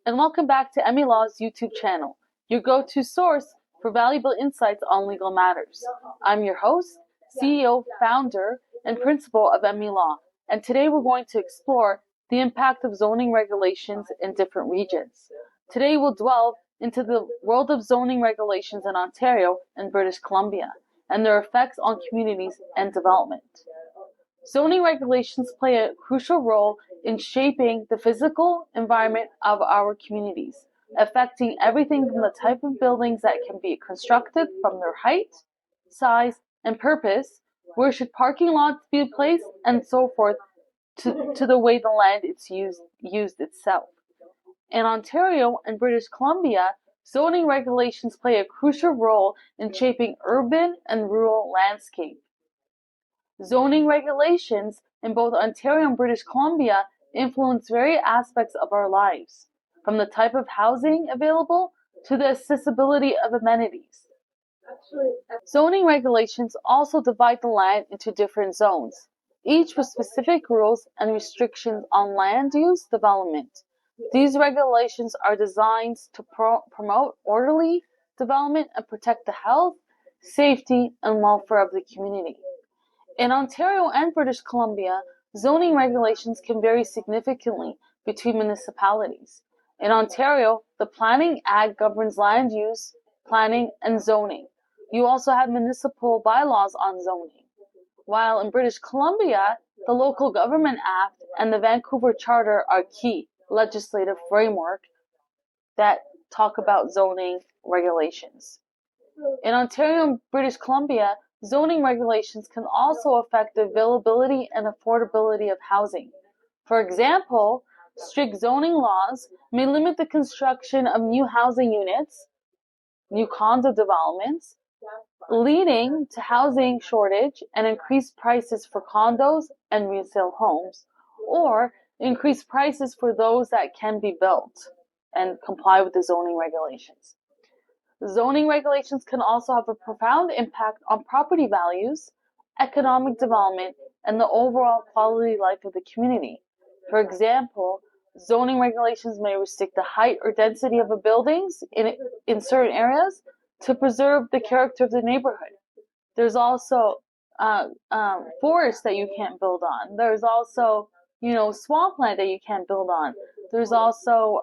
and welcome back to Emmy Law's YouTube channel, your go-to source for valuable insights on legal matters. I'm your host, CEO, founder, and principal of Emmy Law, and today we're going to explore the impact of zoning regulations in different regions. Today we'll delve into the world of zoning regulations in Ontario and British Columbia, and their effects on communities and development. Zoning regulations play a crucial role in shaping the physical environment of our communities, affecting everything from the type of buildings that can be constructed, from their height, size, and purpose, where should parking lots be placed, and so forth, to the way the land is used itself. In Ontario and British Columbia, zoning regulations play a crucial role in shaping urban and rural landscape. Zoning regulations in both Ontario and British Columbia influence various aspects of our lives, from the type of housing available to the accessibility of amenities. Zoning regulations also divide the land into different zones, each with specific rules and restrictions on land use development. These regulations are designed to promote orderly development and protect the health, safety, and welfare of the community. In Ontario and British Columbia, zoning regulations can vary significantly between municipalities. In Ontario, the Planning Act governs land use, planning, and zoning. You also have municipal bylaws on zoning. While in British Columbia, the Local Government Act and the Vancouver Charter are key legislative framework that talk about zoning regulations. In Ontario and British Columbia, zoning regulations can also affect the availability and affordability of housing. For example, strict zoning laws may limit the construction of new housing units, new condo developments, leading to housing shortage and increased prices for condos and resale homes, or increased prices for those that can be built and comply with the zoning regulations. Zoning regulations can also have a profound impact on property values, economic development, and the overall quality of life of the community. For example, zoning regulations may restrict the height or density of buildings in certain areas to preserve the character of the neighborhood. There's also forests that you can't build on. There's also, swampland that you can't build on. There's also,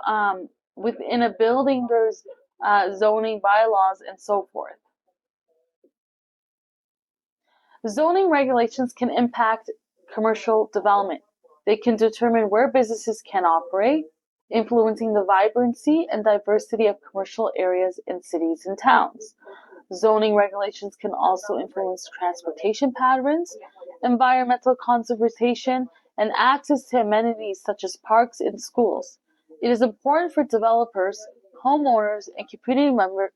within a building, there's zoning bylaws and so forth. Zoning regulations can impact commercial development. They can determine where businesses can operate, influencing the vibrancy and diversity of commercial areas in cities and towns. Zoning regulations can also influence transportation patterns, environmental conservation, and access to amenities such as parks and schools. It is important for developers, homeowners, and community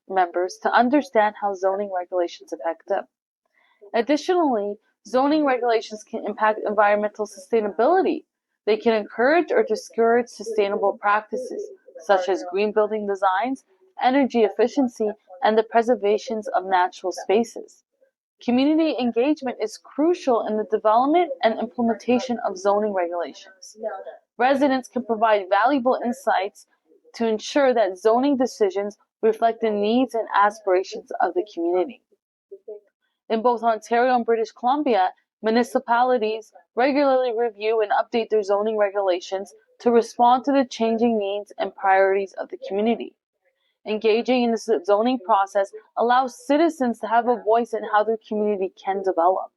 members to understand how zoning regulations affect them. Additionally, zoning regulations can impact environmental sustainability. They can encourage or discourage sustainable practices, such as green building designs, energy efficiency, and the preservation of natural spaces. Community engagement is crucial in the development and implementation of zoning regulations. Residents can provide valuable insights to ensure that zoning decisions reflect the needs and aspirations of the community. In both Ontario and British Columbia, municipalities regularly review and update their zoning regulations to respond to the changing needs and priorities of the community. Engaging in the zoning process allows citizens to have a voice in how their community can develop.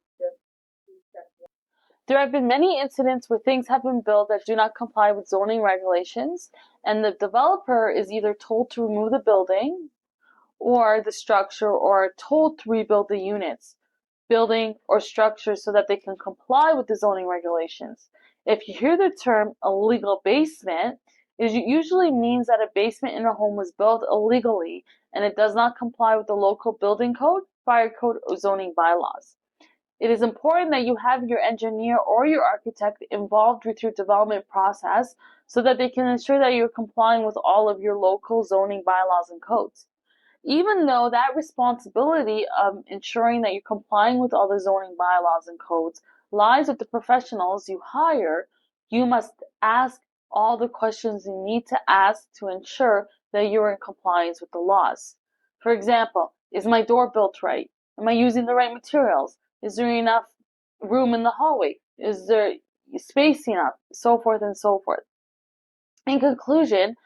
There have been many incidents where things have been built that do not comply with zoning regulations, and the developer is either told to remove the building or the structure, or told to rebuild the units, building, or structure so that they can comply with the zoning regulations. If you hear the term illegal basement, it usually means that a basement in a home was built illegally and it does not comply with the local building code, fire code, or zoning bylaws. It is important that you have your engineer or your architect involved with your development process so that they can ensure that you're complying with all of your local zoning bylaws and codes. Even though that responsibility of ensuring that you're complying with all the zoning bylaws and codes lies with the professionals you hire, you must ask all the questions you need to ask to ensure that you're in compliance with the laws. For example, is my door built right? Am I using the right materials? Is there enough room in the hallway? Is there space enough? So forth and so forth. In conclusion,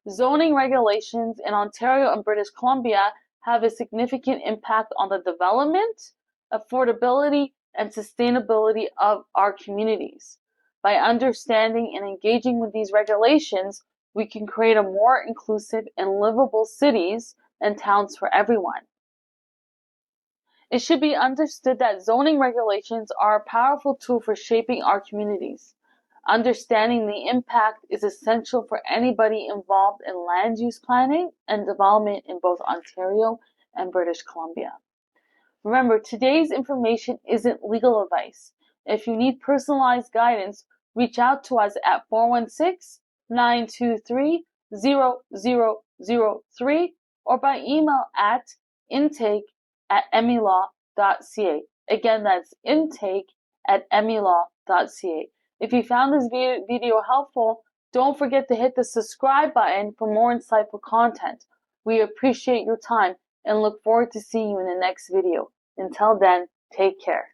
zoning regulations in Ontario and British Columbia have a significant impact on the development, affordability, and sustainability of our communities. By understanding and engaging with these regulations, we can create a more inclusive and livable cities and towns for everyone. It should be understood that zoning regulations are a powerful tool for shaping our communities. Understanding the impact is essential for anybody involved in land use planning and development in both Ontario and British Columbia. Remember, today's information isn't legal advice. If you need personalized guidance, reach out to us at 416-923-0003 or by email at intake@melaw.ca. Again, that's intake@melaw.ca. If you found this video helpful, don't forget to hit the subscribe button for more insightful content. We appreciate your time and look forward to seeing you in the next video. Until then, take care.